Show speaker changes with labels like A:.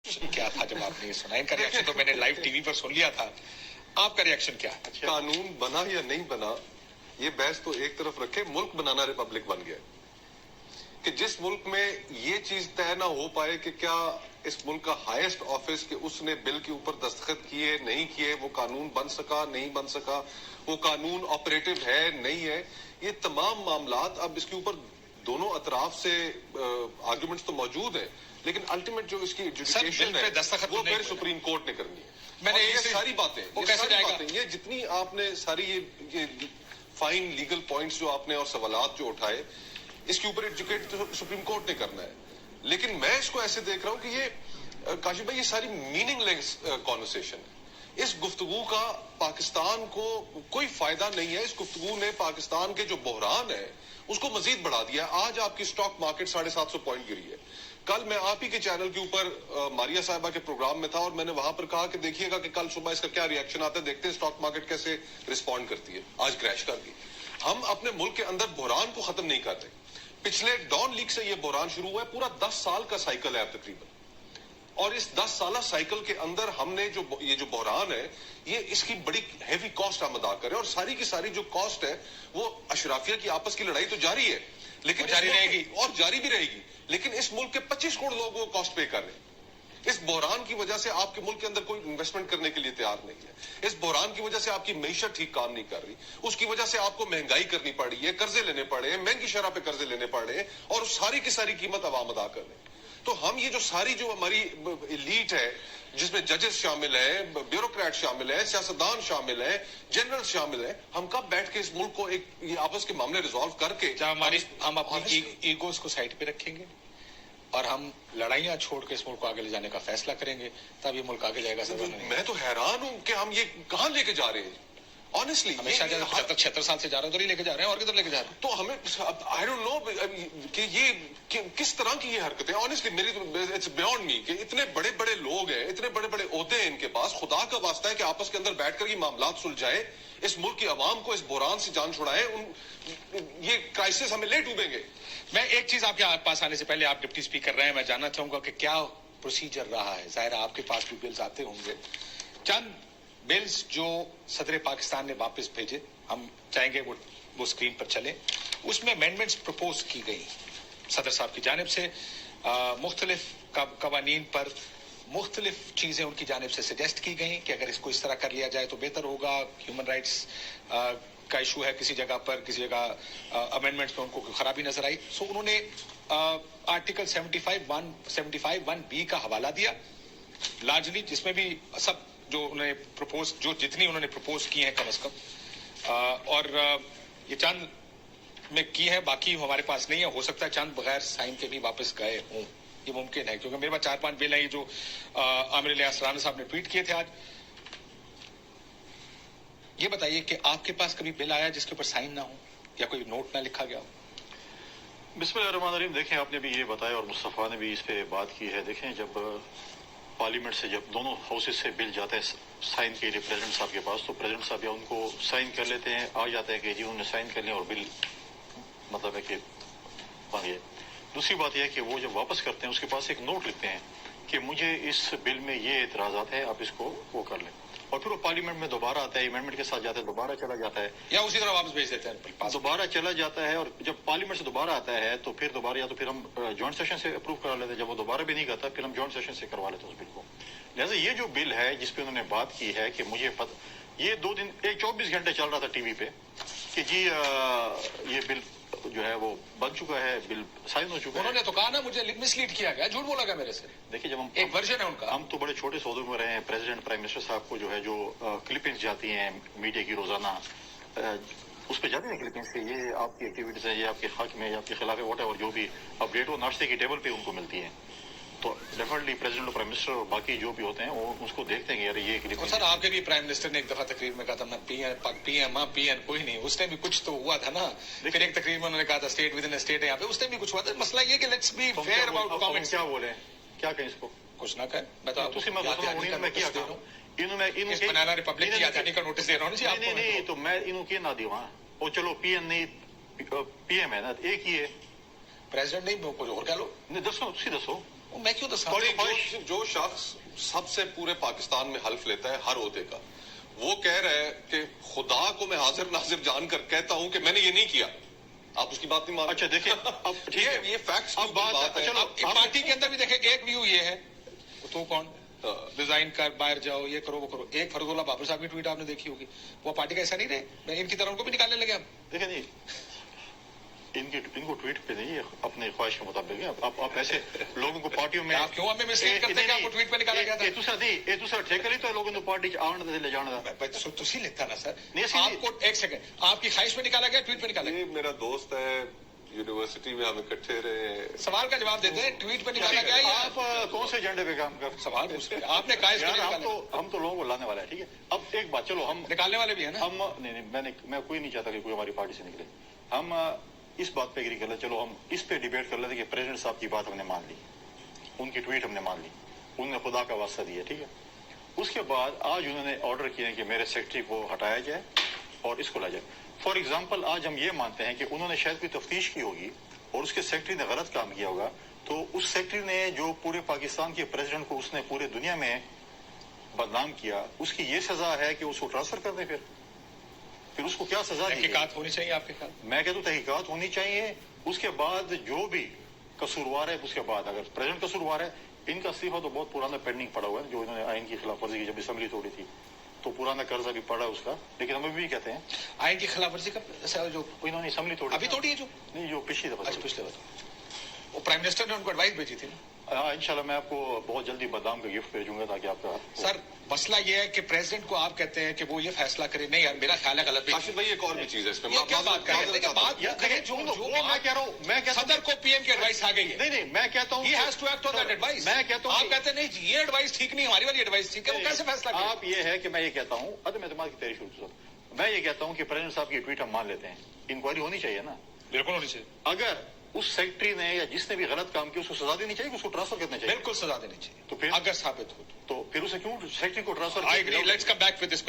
A: क्या था जब आपने ये सुना? इनका रिएक्शन तो मैंने लाइव टीवी पर सुन लिया था, आपका रिएक्शन क्या है?
B: कानून बना या नहीं बना, ये बहस तो एक तरफ रखे, मुल्क बनाना रिपब्लिक बन गया कि जिस मुल्क में ये चीज तय ना हो पाए कि क्या इस मुल्क का हाईएस्ट ऑफिस कि उसने बिल के ऊपर दस्तखत किए नहीं किए, वो कानून बन सका नहीं बन सका, वो कानून ऑपरेटिव है नहीं है, ये तमाम मामलात अब इसके ऊपर दोनों अतराफ से आर्गुमेंट्स तो मौजूद है, लेकिन अल्टीमेट जो इसकी एजुकेशन है वो फिर सुप्रीम कोर्ट ने करनी है।
A: मैंने
B: ये सारी बातें,
A: वो कैसे जाएगा?
B: ये जितनी आपने सारी ये फाइन लीगल पॉइंट्स जो आपने और सवालात जो उठाए, इसके ऊपर एजुकेट तो सुप्रीम कोर्ट ने करना है। लेकिन मैं इसको ऐसे देख रहा हूं कि ये काशिफ भाई ये सारी मीनिंगलेस कॉन्वर्सेशन है। इस गुफ्तगू का पाकिस्तान को कोई फायदा नहीं है। इस गुफ्तगू ने पाकिस्तान के जो बहरान है उसको मजीद बढ़ा दिया। आज आपकी स्टॉक मार्केट 750 पॉइंट गिरी है। कल मैं आप ही के चैनल के ऊपर मारिया साहिबा के प्रोग्राम में था और मैंने वहां पर कहा कि देखिएगा कि कल सुबह इसका क्या रिएक्शन आता है, देखते हैं स्टॉक मार्केट कैसे रिस्पॉन्ड करती है। आज क्रैश कर दी। हम अपने मुल्क के अंदर बहरान को खत्म नहीं कर रहे। पिछले डॉन लीग से ये बहरान शुरू हुआ है, पूरा 10 साल का साइकिल है तकरीबन, और इस 10 साल साइकिल के अंदर हमने ये जो बहरान है ये इसकी बड़ी हेवी कॉस्ट हम अदा करें, और सारी की सारी जो कॉस्ट है वो अशराफिया की आपस की लड़ाई तो जारी है, लेकिन
A: जारी रहेगी
B: और जारी भी रहेगी, लेकिन इस मुल्क के 25 करोड़ लोग वो कॉस्ट पे कर रहे हैं। इस बहरान की वजह से आपके मुल्क के अंदर कोई इन्वेस्टमेंट करने के लिए तैयार नहीं है। इस बहरान की वजह से आपकी मईशत ठीक काम नहीं कर रही, उसकी वजह से आपको महंगाई करनी पड़ रही है, कर्जे लेने पड़े हैं, महंगी शरह पे कर्जे लेने पड़ रहे हैं, और सारी की सारी कीमत अवाम अदा कर रहे हैं। तो हम ये जो सारी जो हमारी एलीट है जिसमें जजेस शामिल हैं, ब्यूरोक्रेट शामिल हैं, सियासतदान शामिल हैं, जनरल शामिल हैं, हम कब बैठ के इस मुल्क को एक ये आपस के मामले रिजॉल्व करके
A: हम अपनी ईगोस को साइड पे रखेंगे और हम लड़ाइयां छोड़ के इस मुल्क को आगे ले जाने का फैसला करेंगे, तब ये मुल्क आगे जाएगा।
B: मैं तो हैरान हूं कि हम ये कहां लेके जा रहे हैं। ऑनेस्टली
A: हमेशा 75 साल से जा रहे हैं, तो नहीं लेके जा रहे हैं, और किधर लेके जा रहे हैं?
B: तो हमें आई डोंट नो कि ये किस तरह की ये हरकतें। ऑनेस्टली मेरी तो इट्स बियॉन्ड मी कि इतने बड़े बड़े लोग हैं, इतने बड़े बड़े ओहदे हैं इनके पास, खुदा का वास्ता है कि आपस के अंदर बैठकर ये मामलात सुलझाए, इस मुल्क की आवाम को इस बुहरान से जान छुड़ाए। ये क्राइसिस हमें ले डूबेंगे।
A: मैं एक चीज आपके पास आने से पहले, आप डिप्टी स्पीकर रहे हैं, मैं जानना चाहूंगा कि क्या प्रोसीजर रहा है। जाहिर है आपके पास भी बिल्स आते होंगे, चंद बिल्स जो सदर पाकिस्तान ने वापस भेजे, हम चाहेंगे वो स्क्रीन पर चले। उसमें अमेंडमेंट्स प्रपोज की गई सदर साहब की जानिब से, मुख्तलिफ कवानीन पर मुख्तलिफ चीजें उनकी जानिब से सजेस्ट की गई कि अगर इसको इस तरह कर लिया जाए तो बेहतर होगा। ह्यूमन राइट्स का इशू है किसी जगह पर, किसी जगह अमेंडमेंट्स में उनको खराबी नजर आई। सो उन्होंने आर्टिकल 75(1)(b) का हवाला दिया लार्जली, जिसमें भी सब जो उन्होंने प्रपोज, जो जितनी उन्होंने प्रपोज की हैं कम से कम, और ये चंद में की है, बाकी हमारे पास नहीं है। हो सकता है चंद बगैर साइन के भी वापस गए हों, ये मुमकिन है, क्योंकि मेरे पास 4-5 बिल हैं जो आमिर इलियास राना साहब ने ट्वीट किए थे आज। ये बताइए कि आपके पास कभी बिल आया जिसके ऊपर साइन ना हो या कोई नोट ना लिखा गया हो?
C: बिस्मिल्लाहिर्रहमानिर्रहीम। देखें, आपने भी ये बताया और मुस्तफ़ा ने भी इस पे बात की है। देखें, जब पार्लियामेंट से जब दोनों हाउसेज से बिल जाता है साइन के लिए प्रेसिडेंट साहब के पास, तो प्रेसिडेंट साहब या उनको साइन कर लेते हैं, आ जाता है कि जी उन्होंने साइन कर लिया और बिल मतलब है कि बन गया। दूसरी बात यह है कि वो जब वापस करते हैं उसके पास एक नोट लिखते हैं कि मुझे इस बिल में ये एतराज़ात है, आप इसको वो कर लें, और फिर वो पार्लियामेंट में दोबारा आता है, अमेंडमेंट के साथ जाता है, दोबारा चला जाता है,
A: या उसी तरह वापस भेज देते हैं,
C: दोबारा चला जाता है। और जब पार्लियामेंट से दोबारा आता है तो फिर दोबारा या तो फिर हम जॉइंट सेशन से अप्रूव करा लेते हैं, जब वो दोबारा भी नहीं करता फिर हम जॉइंट सेशन से करवा लेते हैं उस बिल को। लिहाजा ये जो बिल है जिसपे उन्होंने बात की है कि मुझे ये 2 दिन 24 घंटे चल रहा था टीवी पे कि जी ये बिल जो है वो बन चुका है, बिल साइन हो चुका है।
A: उन्होंने तो कहा ना मुझे मिसलीड किया गया, झूठ बोला गया मेरे से।
C: देखिए, जब हम
A: एक वर्जन है उनका,
C: हम तो बड़े छोटे सौदों में रहे हैं। प्रेसिडेंट प्राइम मिनिस्टर साहब को जो है जो क्लिपिंग्स जाती हैं मीडिया की रोजाना, उस पर जाती हैं क्लिपिंग्स के ये आपकी एक्टिविटीज है, ये आपके हक में, आपके खिलाफ है, वोट है, और जो भी अपडेट हो नाश्ते की टेबल पे उनको मिलती है। तो डेफिनेटली प्रेसिडेंट और प्राइम मिनिस्टर और बाकी जो भी होते हैं वो उसको देखते हैं कि यार ये क्लिप।
A: सर आपके भी प्राइम मिनिस्टर ने एक दफा तकरीर में कहा था मैं पीएम कोई नहीं, उसने भी कुछ तो हुआ था ना। फिर एक तकरीर में उन्होंने कहा था स्टेट विद इन स्टेट है, यहाँ पे उसने भी कुछ हुआ था। मसला ये कि let's be fair about comments.
C: क्या बोले, क्या कहें इसको,
A: कुछ ना कहें। मैं तो आपको
C: मैं क्या कह रहा हूँ, इन्होंने
A: बनाना रिपब्लिक की आजादी का नोटिस दे रहा हूँ जी आपको।
C: नहीं तो मैं इन्हों के ना दियो, वो चलो पीएम नहीं पीएम है ना, एक ही है
A: प्रेसिडेंट नहीं, कुछ और कह लो।
C: नहीं दसो, तुसी दसो
A: وہ میں کیوں دسا
B: جو شخص سب سے پورے پاکستان میں حلف لیتا ہے ہر عہدے کا، وہ کہہ رہا ہے کہ خدا کو میں حاضر ناظر جان کر کہتا ہوں کہ میں نے یہ نہیں کیا، آپ اس کی بات نہیں مان؟
C: اچھا دیکھیں اب ٹھیک ہے،
B: یہ فیکٹس
C: اب بات ہے، چلو
A: پارٹی کے اندر بھی دیکھیں ایک ویو یہ ہے تو کون ڈیزائن کر باہر جاؤ یہ کرو وہ کرو. ایک فرض اللہ بابر صاحب کی ٹویٹ آپ نے دیکھی ہوگی، وہ پارٹی کا ایسا نہیں رہے، میں ان کی طرح ان کو بھی نکالنے لگے. اب
C: دیکھیں جی ان کو ٹویٹ پہ نہیں اپنے خواہش کے مطابق ہے. آپ ایسے لوگوں کو پارٹیوں میں
A: آپ کیوں ہمیں مسلیڈ کرتے ہیں کہ آپ کو ٹویٹ پہ نکالا گیا تھا؟
C: یہ دوسرا ٹھیکہ نہیں تو لوگوں کو پارٹی آن لے جانا تھا.
A: تھی لکھتا نا سر
C: نہیں
A: آپ کو ایک سیکنڈ آپ کی خواہش پہ نکالا گیا ٹویٹ پہ نکالا گیا؟
B: یہ میرا دوست ہے، یونیورسٹی میں ہم اکٹھے رہے.
A: سوال کا جواب دیتے ہیں ٹویٹ پہ نکالا گیا یا
C: آپ کون سے ایجنڈے پہ کام کر
A: سوال پوچھ رہے ہیں؟ آپ نے کہا
C: ہم تو لوگوں کو لانے والے ہیں. ٹھیک ہے اب ایک بات، چلو ہم
A: نکالنے والے بھی ہیں نا.
C: ہم نہیں میں کوئی نہیں چاہتا کہ کوئی ہماری پارٹی سے نکلے. ہم اس بات پہ اگری کر لیں، چلو ہم اس پہ ڈیبیٹ کر لیتے کہ پریزیڈنٹ صاحب کی بات ہم نے مان لی، ان کی ٹویٹ ہم نے مان لی، انہوں نے خدا کا واسطہ دیا. ٹھیک ہے اس کے بعد آج انہوں نے آرڈر کیا کہ میرے سیکرٹری کو ہٹایا جائے اور اس کو لا جائے. فار ایگزامپل آج ہم یہ مانتے ہیں کہ انہوں نے شاید کوئی تفتیش کی ہوگی اور اس کے سیکرٹری نے غلط کام کیا ہوگا، تو اس سیکرٹری نے جو پورے پاکستان کے پریزیڈنٹ کو اس نے پورے دنیا میں بدنام کیا، اس کی یہ سزا ہے کہ اس کو ٹرانسفر کر دیں. پھر اس کو کیا سزا دی؟
A: تحقیقات ہونی چاہیے آپ کے خیال
C: میں کہتا ہوں تحقیقات ہونی چاہیے. اس کے بعد جو بھی قصوروار ہے، اس کے بعد اگر پریزیڈنٹ قصوروار ہے، ان کا استعفیٰ تو بہت پرانا پینڈنگ پڑا ہوا ہے، جو انہوں نے آئین کی خلاف ورزی کی جب اسمبلی توڑی تھی تو پرانا قرضہ بھی پڑا اس کا. لیکن ہم بھی کہتے ہیں
A: آئین کی خلاف ورزی کا جو
C: انہوں نے اسمبلی توڑی
A: ابھی توڑی ہے جو
C: نہیں، جو پچھلی دفعہ
A: اچھا پچھلے وقت وہ پرائم منسٹر نے ان کو ایڈوائس بھیجی تھی نا.
C: انشاءاللہ میں آپ کو بہت جلدی بادام کا گفٹ بھیجوں گا تاکہ آپ کا.
A: سر مسئلہ یہ ہے کہ پریزیڈنٹ کو آپ کہتے ہیں کہ وہ یہ فیصلہ کرے. نہیں یار میرا خیال ہے غلط بھی.
B: کاشف بھائی ایک اور بھی چیز ہے اس پہ
A: یہ کیا بات کر رہے ہیں؟ بات وہ کریں جو
C: میں کہہ رہا ہوں، میں کہتا ہوں
A: صدر کو پی ایم کی ایڈوائس آ گئی ہے.
C: نہیں میں کہتا ہوں
A: He has to act on that advice.
C: میں کہتا ہوں
A: آپ کہتے ہیں نہیں جی یہ ایڈوائس ٹھیک نہیں، ہماری والی ایڈوائس ٹھیک ہے، وہ کیسے فیصلہ کریں؟
C: آپ یہ ہے کہ میں یہ کہتا ہوں عدم اعتماد کی تحریک شروع سے میں یہ کہتا ہوں کہ پریزیڈنٹ صاحب کی ٹویٹ ہم مان لیتے ہیں، انکوائری ہونی چاہیے نا.
A: بالکل ہونی چاہیے.
C: اگر اس سیکرٹری نے یا جس نے بھی غلط کام کیا اس کو سزا دینی چاہیے، اس کو ٹرانسفر کرنا چاہیے.
A: بالکل سزا دینی چاہیے.
C: تو پھر
A: اگر ثابت ہو
C: تو پھر اسے کیوں سیکرٹری کو transfer?
A: I agree. Let's come back with this question.